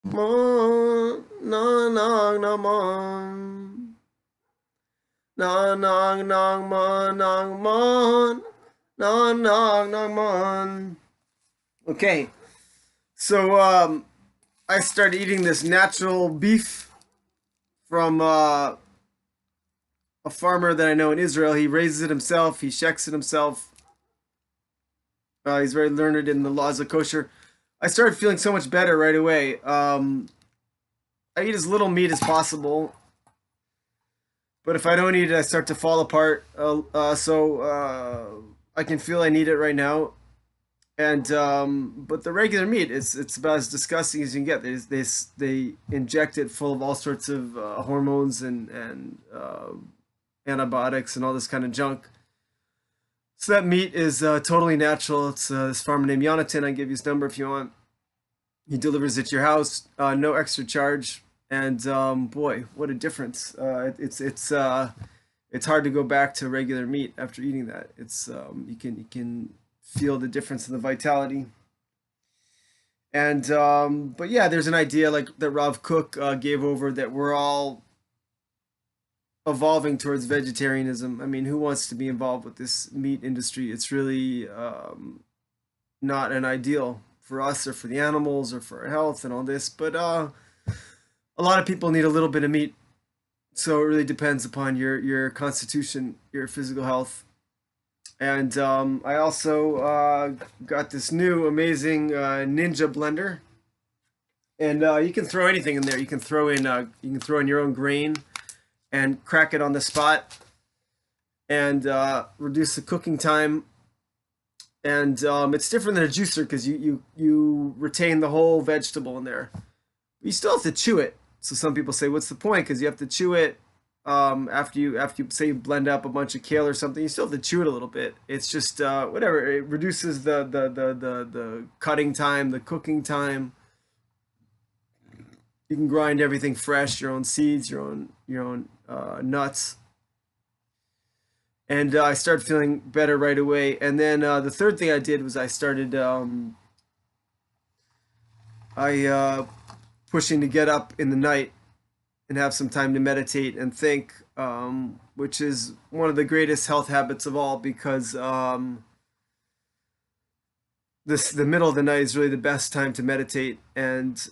Mon, nong nong nong mon, nong nong nong mon nong mon, nong nong nong mon. Okay, so I started eating this natural beef from a farmer that I know in Israel. He raises it himself. He shechs it himself. He's very learned in the laws of kosher. I started feeling so much better right away. I eat as little meat as possible, but if I don't eat it, I start to fall apart. I can feel I need it right now. And but the regular meat, it's about as disgusting as you can get. They inject it full of all sorts of hormones and antibiotics and all this kind of junk. So that meat is totally natural. It's this farmer named Yonaton. I can give you his number if you want. He delivers it to your house, no extra charge. And boy, what a difference! It's hard to go back to regular meat after eating that. It's you can feel the difference in the vitality. And but yeah, there's an idea like that Rav Kook gave over that we're all evolving towards vegetarianism. I mean, who wants to be involved with this meat industry? It's really not an ideal for us or for the animals or for our health and all this. But a lot of people need a little bit of meat, so it really depends upon your constitution, your physical health. And I also got this new amazing Ninja blender, and you can throw anything in there. You can throw in your own grain and crack it on the spot, and reduce the cooking time. And it's different than a juicer because you retain the whole vegetable in there. You still have to chew it. So some people say, "What's the point?" Because you have to chew it after you say you blend up a bunch of kale or something. You still have to chew it a little bit. It's just whatever. It reduces the cutting time, the cooking time. You can grind everything fresh, your own seeds, your own nuts. And I started feeling better right away. And then the third thing I did was I pushing to get up in the night and have some time to meditate and think, which is one of the greatest health habits of all because the middle of the night is really the best time to meditate, and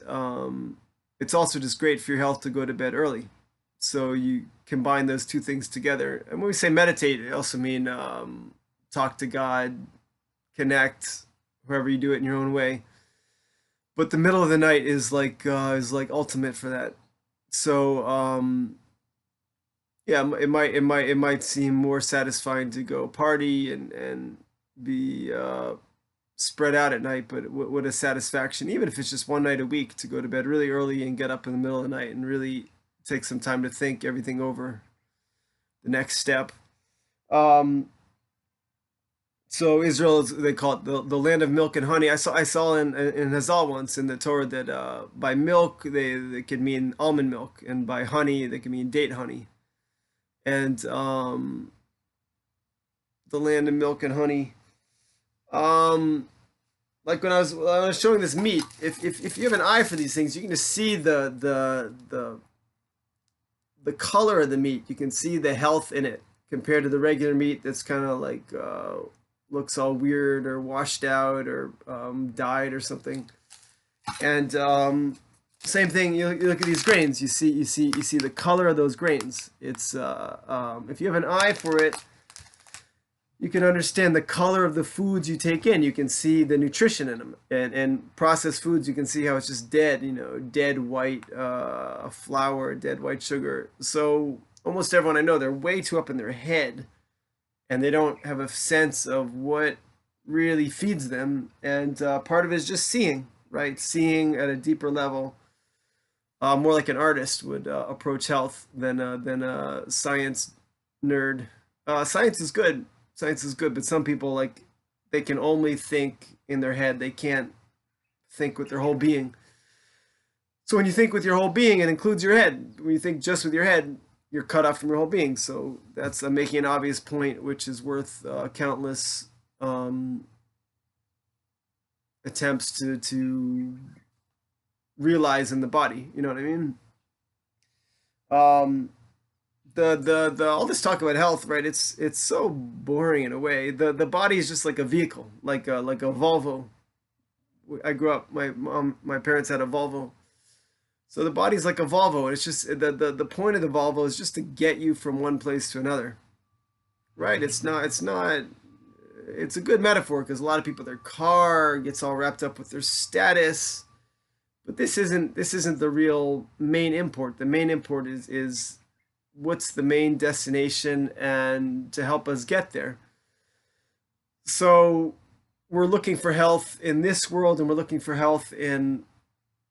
it's also just great for your health to go to bed early. So you combine those two things together. And when we say meditate, I also mean talk to God, connect, however you do it in your own way. But the middle of the night is like ultimate for that. So yeah, it might seem more satisfying to go party and be spread out at night, but what a satisfaction, even if it's just one night a week, to go to bed really early and get up in the middle of the night and really take some time to think everything over, the next step. Um, so Israel is, they call it the land of milk and honey. I saw in Hazal once in the Torah that by milk they could mean almond milk, and by honey they could mean date honey. And the land of milk and honey. Like when I was showing this meat, if you have an eye for these things, you can just see the color of the meat. You can see the health in it compared to the regular meat that's kind of like looks all weird or washed out or dyed or something. And same thing. You look at these grains. You see the color of those grains. It's if you have an eye for it, you can understand the color of the foods you take in. You can see the nutrition in them. And processed foods, you can see how it's just dead, dead white flour, dead white sugar. So almost everyone I know, they're way too up in their head, and they don't have a sense of what really feeds them. And part of it is just seeing, right? Seeing at a deeper level, more like an artist would approach health than a science nerd. Science is good. Science is good, but some people, like, they can only think in their head. They can't think with their whole being. So when you think with your whole being, it includes your head. When you think just with your head, you're cut off from your whole being. So that's making an obvious point, which is worth countless attempts to realize in the body. You know what I mean? Um, the all this talk about health, right? It's so boring in a way. The body is just like a vehicle, like a Volvo. I grew up. My parents had a Volvo, so the body's like a Volvo, and it's just the point of the Volvo is just to get you from one place to another, right? It's not. It's a good metaphor because a lot of people, their car gets all wrapped up with their status, but this isn't the real main import. The main import is what's the main destination and to help us get there. So we're looking for health in this world, and we're looking for health in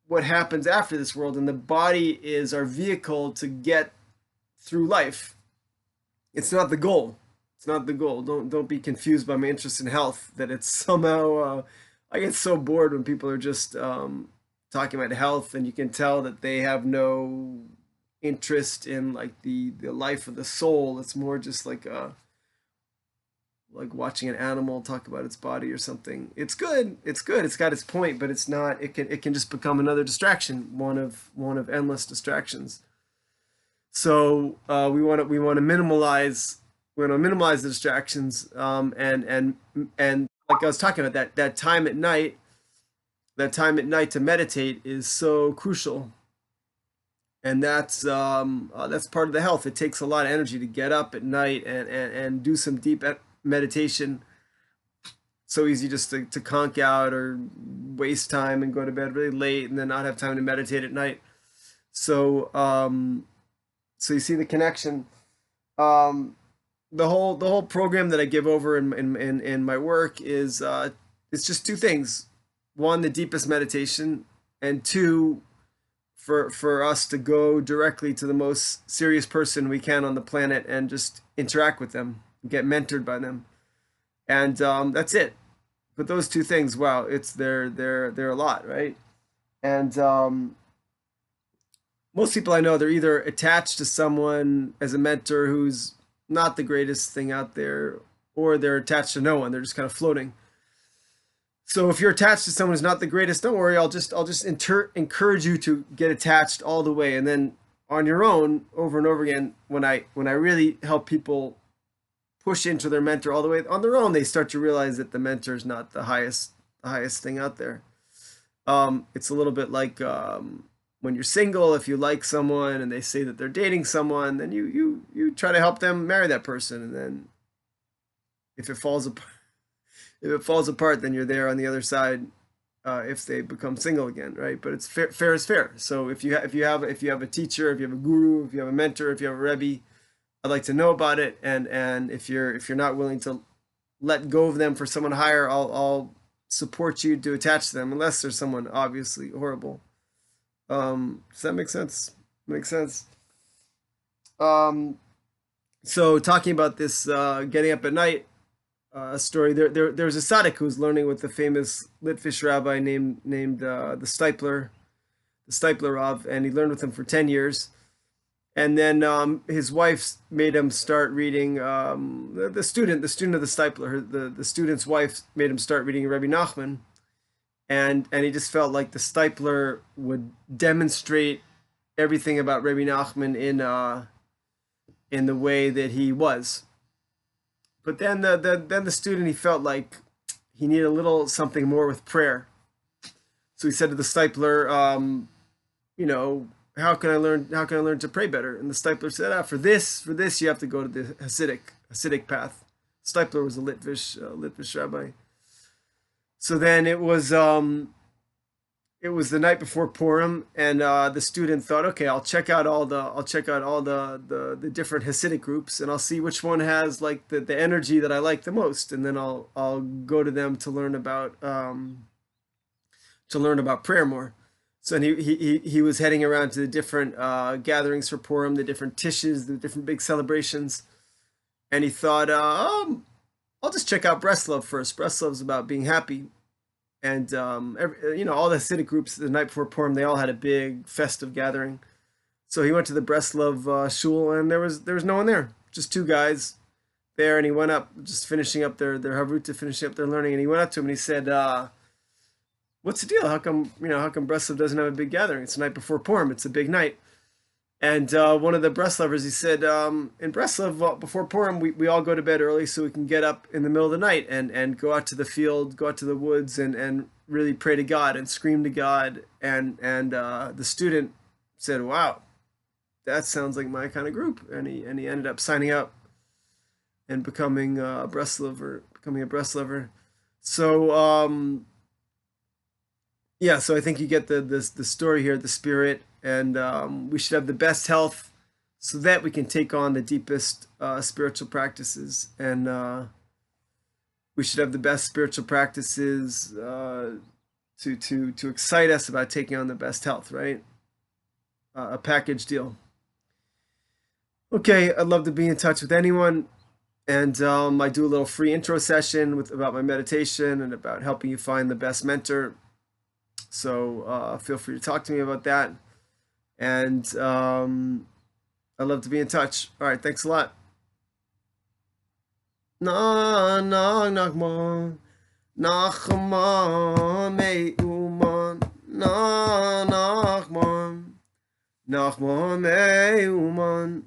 what happens after this world, and the body is our vehicle to get through life. It's not the goal. It's not the goal. Don't be confused by my interest in health, that it's somehow I get so bored when people are just talking about health, and you can tell that they have no interest in like the life of the soul. It's more just like watching an animal talk about its body or something. It's good. It's good. It's got its point, but it's not. It can just become another distraction, one of endless distractions. So we want to minimize the distractions, and like I was talking about, that time at night, to meditate is so crucial, and that's part of the health. It takes a lot of energy to get up at night and do some deep meditation. So easy just to conk out or waste time and go to bed really late and then not have time to meditate at night. So so you see the connection. The whole program that I give over in my work is it's just two things. One, the deepest meditation, and two, for us to go directly to the most serious person we can on the planet and just interact with them, get mentored by them, and that's it. But those two things, wow, they're a lot, right? And most people I know, they're either attached to someone as a mentor who's not the greatest thing out there, or they're attached to no one. They're just kind of floating. So if you're attached to someone who's not the greatest, don't worry. I'll just encourage you to get attached all the way, and then on your own, over and over again, when I really help people push into their mentor all the way on their own, they start to realize that the mentor is not the highest thing out there. It's a little bit like when you're single. If you like someone and they say that they're dating someone, then you try to help them marry that person, and then if it falls apart, then you're there on the other side if they become single again, right? But it's fair is fair. So if you have a teacher, if you have a guru, if you have a mentor, if you have a rebbe, I'd like to know about it. And if you're not willing to let go of them for someone higher, I'll support you to attach to them, unless there's someone obviously horrible. Does that make sense? Makes sense. So talking about this getting up at night story, there's a tzaddik who was learning with the famous Litvish rabbi named the Steipler Rav, and he learned with him for 10 years. And then his wife made him start reading, the student of the Steipler, the student's wife made him start reading Rabbi Nachman, and he just felt like the Steipler would demonstrate everything about Rabbi Nachman in the way that he was. But then the student, he felt like he needed a little something more with prayer. So he said to the Steipler, how can I learn to pray better? And the Steipler said, for this you have to go to the Hasidic path. Steipler was a Litvish rabbi. So then it was the night before Purim, and the student thought, okay, I'll check out all the different Hasidic groups, and I'll see which one has like the energy that I like the most, and then I'll go to them to learn about prayer more. So he was heading around to the different gatherings for Purim, the different tishes, the different big celebrations, and he thought, I'll just check out Breslov first. Breslov's about being happy, and all the Hasidic groups the night before Purim, they all had a big festive gathering. So he went to the Breslov shul, and there was no one there, just two guys there, and he went up, just finishing up their Havruta, finishing up their learning, and he went up to him and he said, what's the deal? How come, how come Breslov doesn't have a big gathering? It's the night before Purim. It's a big night. And one of the Breslovers, he said, in Breslov, before Purim, we all go to bed early so we can get up in the middle of the night and go out to the field, go out to the woods, and really pray to God and scream to God. And the student said, wow, that sounds like my kind of group. And he ended up signing up and becoming a Breslover. So yeah, so I think you get the story here, the spirit, and we should have the best health so that we can take on the deepest spiritual practices, and we should have the best spiritual practices to excite us about taking on the best health, right? A package deal. Okay, I'd love to be in touch with anyone. And I do a little free intro session about my meditation and about helping you find the best mentor. So feel free to talk to me about that. And I'd love to be in touch. All right, thanks a lot. Nachman Meuman.